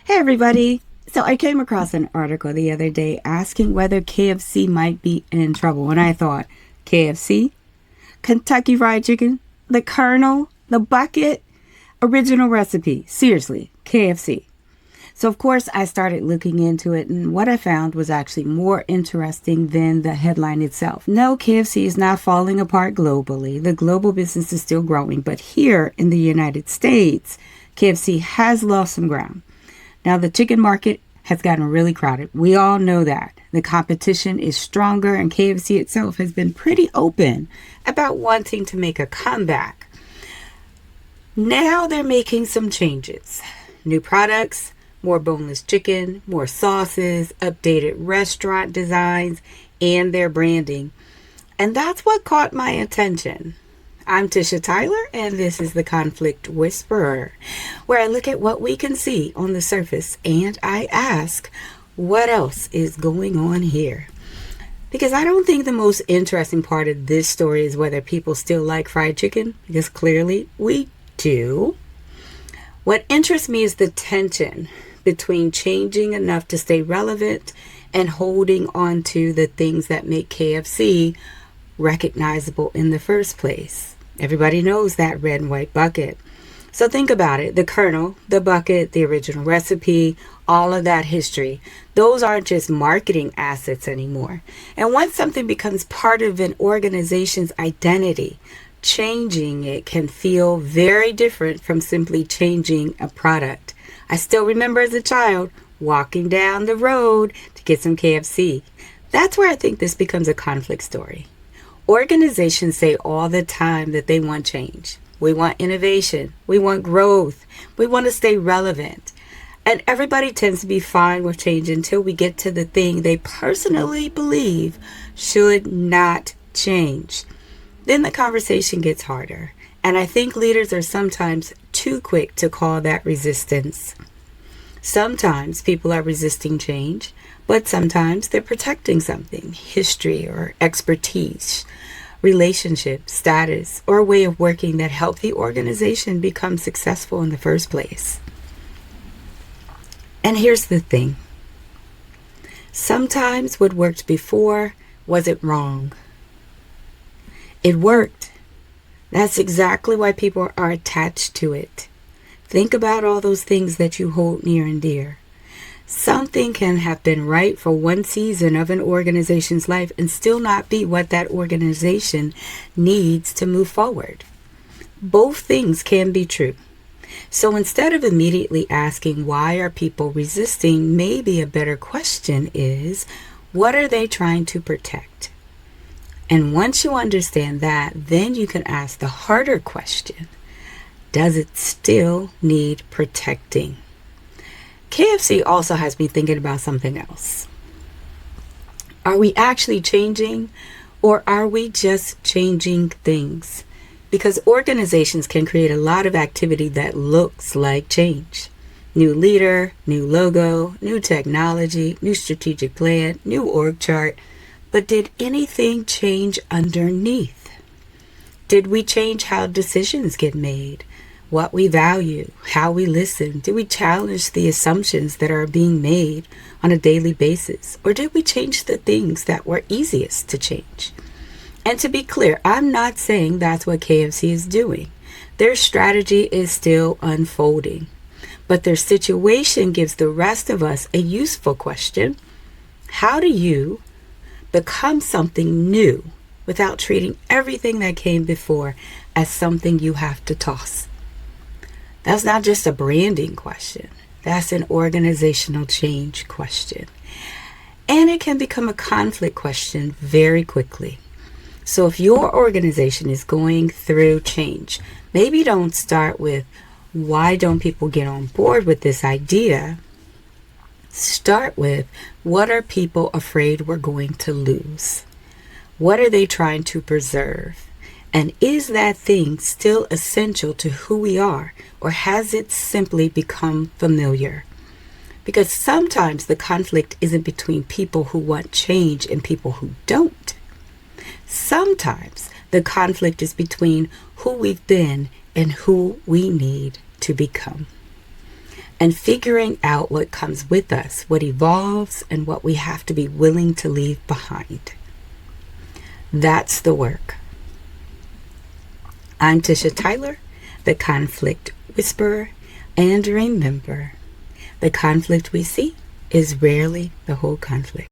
Hey everybody! So I came across an article the other day asking whether KFC might be in trouble, and I thought, KFC? Kentucky Fried Chicken? The Colonel? The Bucket? Original recipe? Seriously, KFC. So of course I started looking into it, and what I found was actually more interesting than the headline itself. No, KFC is not falling apart globally. The global business is still growing, but here in the United States, KFC has lost some ground. Now, the chicken market has gotten really crowded. We all know that. The competition is stronger, and KFC itself has been pretty open about wanting to make a comeback. Now they're making some changes. New products, more boneless chicken, more sauces, updated restaurant designs, and their branding. And that's what caught my attention. I'm Tisha Tyler, and this is the Conflict Whisperer, where I look at what we can see on the surface and I ask, what else is going on here? Because I don't think the most interesting part of this story is whether people still like fried chicken, because clearly we do. What interests me is the tension between changing enough to stay relevant and holding on to the things that make KFC recognizable in the first place. Everybody knows that red and white bucket. So think about it. The Colonel, the bucket, the original recipe, all of that history. Those aren't just marketing assets anymore. And once something becomes part of an organization's identity, changing it can feel very different from simply changing a product. I still remember as a child walking down the road to get some KFC. That's where I think this becomes a conflict story. Organizations say all the time that they want change. We want innovation. We want growth. We want to stay relevant. And everybody tends to be fine with change until we get to the thing they personally believe should not change. Then the conversation gets harder. And I think leaders are sometimes too quick to call that resistance. Sometimes people are resisting change, but sometimes they're protecting something, history or expertise, relationship, status, or a way of working that helped the organization become successful in the first place. And here's the thing. Sometimes what worked before wasn't wrong. It worked. That's exactly why people are attached to it. Think about all those things that you hold near and dear. Something can have been right for one season of an organization's life and still not be what that organization needs to move forward. Both things can be true. So instead of immediately asking why are people resisting, maybe a better question is, what are they trying to protect? And once you understand that, then you can ask the harder question, does it still need protecting? KFC also has me thinking about something else. Are we actually changing, or are we just changing things? Because organizations can create a lot of activity that looks like change. New leader, new logo, new technology, new strategic plan, new org chart. But did anything change underneath? Did we change how decisions get made? What we value, how we listen? Did we challenge the assumptions that are being made on a daily basis? Or did we change the things that were easiest to change? And to be clear, I'm not saying that's what KFC is doing. Their strategy is still unfolding. But their situation gives the rest of us a useful question. How do you become something new without treating everything that came before as something you have to toss? That's not just a branding question. That's an organizational change question. And it can become a conflict question very quickly. So if your organization is going through change, maybe don't start with, why don't people get on board with this idea? Start with, what are people afraid we're going to lose? What are they trying to preserve? And is that thing still essential to who we are, or has it simply become familiar? Because sometimes the conflict isn't between people who want change and people who don't. Sometimes the conflict is between who we've been and who we need to become. and figuring out what comes with us, what evolves, and what we have to be willing to leave behind. That's the work. I'm Tisha Tyler, the Conflict Whisperer, and remember, the conflict we see is rarely the whole conflict.